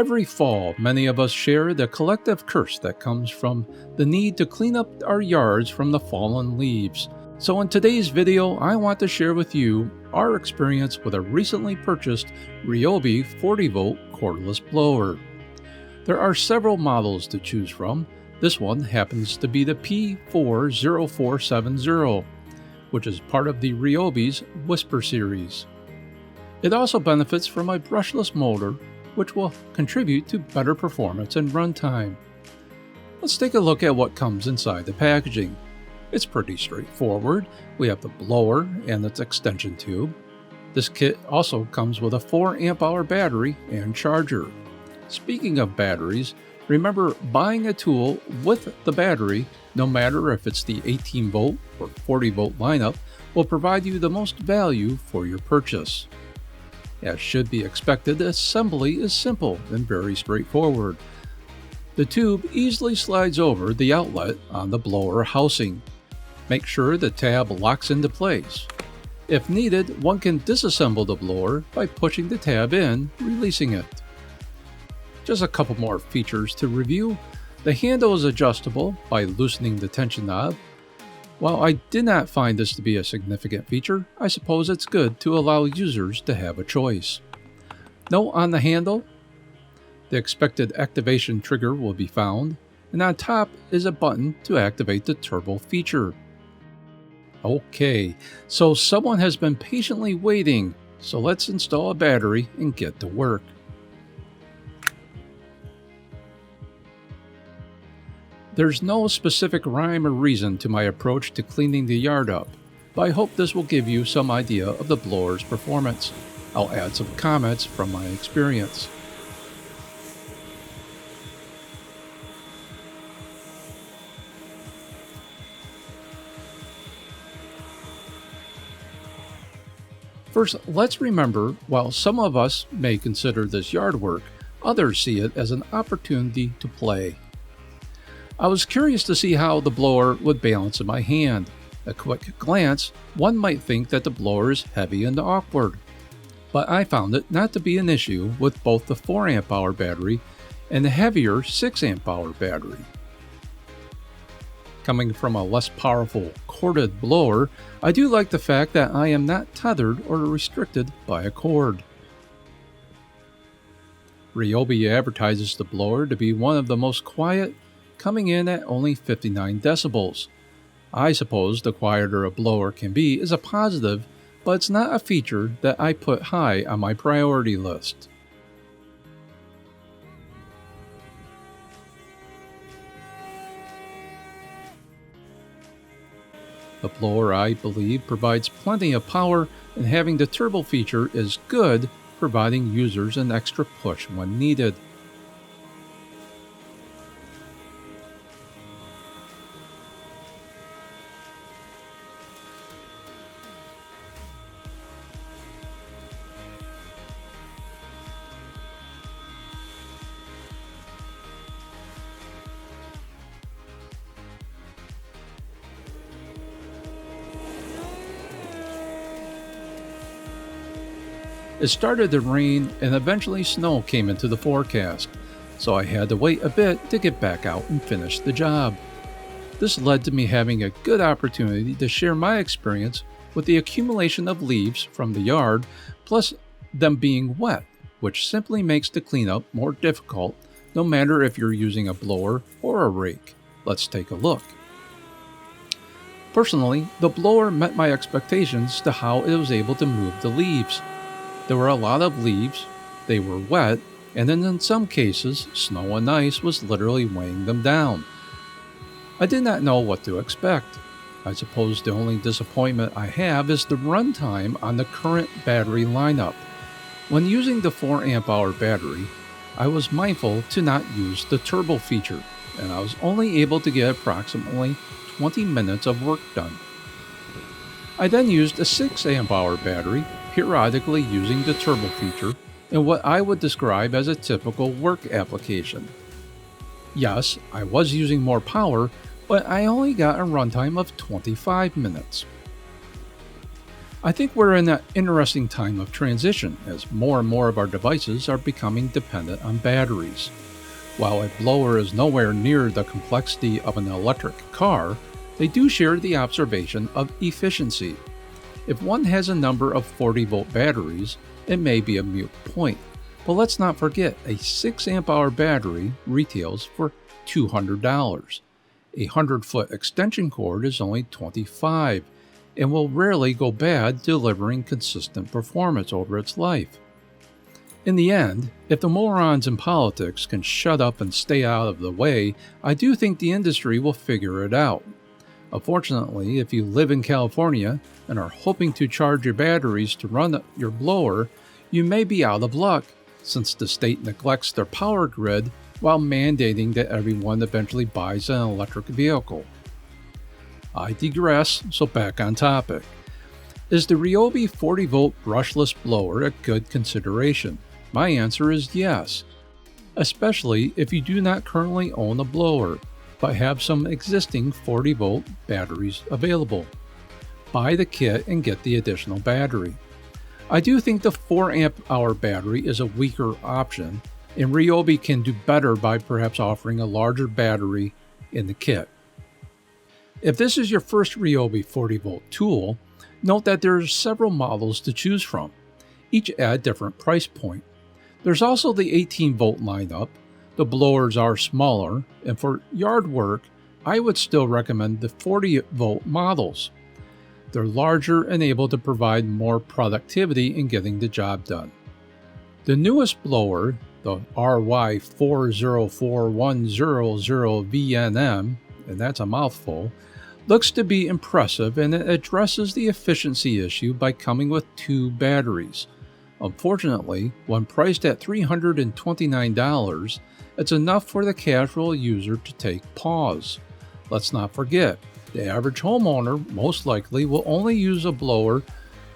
Every fall, many of us share the collective curse that comes from the need to clean up our yards from the fallen leaves. So in today's video, I want to share with you our experience with a recently purchased Ryobi 40-volt cordless blower. There are several models to choose from. This one happens to be the P40470, which is part of the Ryobi's Whisper series. It also benefits from a brushless motor, which will contribute to better performance and runtime. Let's take a look at what comes inside the packaging. It's pretty straightforward. We have the blower and its extension tube. This kit also comes with a 4 amp hour battery and charger. Speaking of batteries, remember buying a tool with the battery, no matter if it's the 18 volt or 40 volt lineup, will provide you the most value for your purchase. As should be expected, the assembly is simple and very straightforward. The tube easily slides over the outlet on the blower housing. Make sure the tab locks into place. If needed, one can disassemble the blower by pushing the tab in, releasing it. Just a couple more features to review. The handle is adjustable by loosening the tension knob. While I did not find this to be a significant feature, I suppose it's good to allow users to have a choice. Note on the handle, the expected activation trigger will be found, and on top is a button to activate the turbo feature. Okay, so someone has been patiently waiting, so let's install a battery and get to work. There's no specific rhyme or reason to my approach to cleaning the yard up, but I hope this will give you some idea of the blower's performance. I'll add some comments from my experience. First, let's remember, while some of us may consider this yard work, others see it as an opportunity to play. I was curious to see how the blower would balance in my hand. At a quick glance, one might think that the blower is heavy and awkward, but I found it not to be an issue with both the 4 amp hour battery and the heavier 6 amp hour battery. Coming from a less powerful corded blower, I do like the fact that I am not tethered or restricted by a cord. Ryobi advertises the blower to be one of the most quiet, coming in at only 59 decibels. I suppose the quieter a blower can be is a positive, but it's not a feature that I put high on my priority list. The blower, I believe, provides plenty of power, and having the turbo feature is good, providing users an extra push when needed. It started to rain and eventually snow came into the forecast, so I had to wait a bit to get back out and finish the job. This led to me having a good opportunity to share my experience with the accumulation of leaves from the yard, plus them being wet, which simply makes the cleanup more difficult no matter if you're using a blower or a rake. Let's take a look. Personally, the blower met my expectations to how it was able to move the leaves. There were a lot of leaves, they were wet, and then in some cases, snow and ice was literally weighing them down. I did not know what to expect. I suppose the only disappointment I have is the runtime on the current battery lineup. When using the 4 amp hour battery, I was mindful to not use the turbo feature, and I was only able to get approximately 20 minutes of work done. I then used a 6 amp hour battery, periodically using the turbo feature in what I would describe as a typical work application. Yes, I was using more power, but I only got a runtime of 25 minutes. I think we're in an interesting time of transition as more and more of our devices are becoming dependent on batteries. While a blower is nowhere near the complexity of an electric car, they do share the observation of efficiency. If one has a number of 40-volt batteries, it may be a moot point. But let's not forget, a 6 amp hour battery retails for $200. A 100-foot extension cord is only $25 and will rarely go bad, delivering consistent performance over its life. In the end, if the morons in politics can shut up and stay out of the way, I do think the industry will figure it out. Unfortunately, if you live in California and are hoping to charge your batteries to run your blower, you may be out of luck, since the state neglects their power grid while mandating that everyone eventually buys an electric vehicle. I digress, so back on topic. Is the Ryobi 40-volt brushless blower a good consideration? My answer is yes, especially if you do not currently own a blower, but have some existing 40-volt batteries available. Buy the kit and get the additional battery. I do think the 4 amp hour battery is a weaker option, and Ryobi can do better by perhaps offering a larger battery in the kit. If this is your first Ryobi 40-volt tool, note that there are several models to choose from, each at a different price point. There's also the 18-volt lineup. The blowers are smaller, and for yard work, I would still recommend the 40-volt models. They're larger and able to provide more productivity in getting the job done. The newest blower, the RY404100VNM, and that's a mouthful, looks to be impressive, and it addresses the efficiency issue by coming with 2 batteries. Unfortunately, when priced at $329, it's enough for the casual user to take pause. Let's not forget, the average homeowner most likely will only use a blower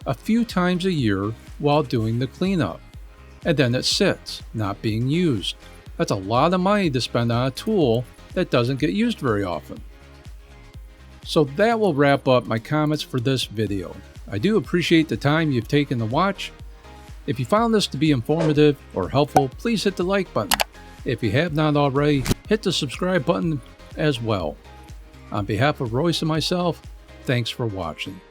a few times a year while doing the cleanup, and then it sits, not being used. That's a lot of money to spend on a tool that doesn't get used very often. So that will wrap up my comments for this video. I do appreciate the time you've taken to watch. If you found this to be informative or helpful, please hit the like button. If you have not already, hit the subscribe button as well. On behalf of Royce and myself, thanks for watching.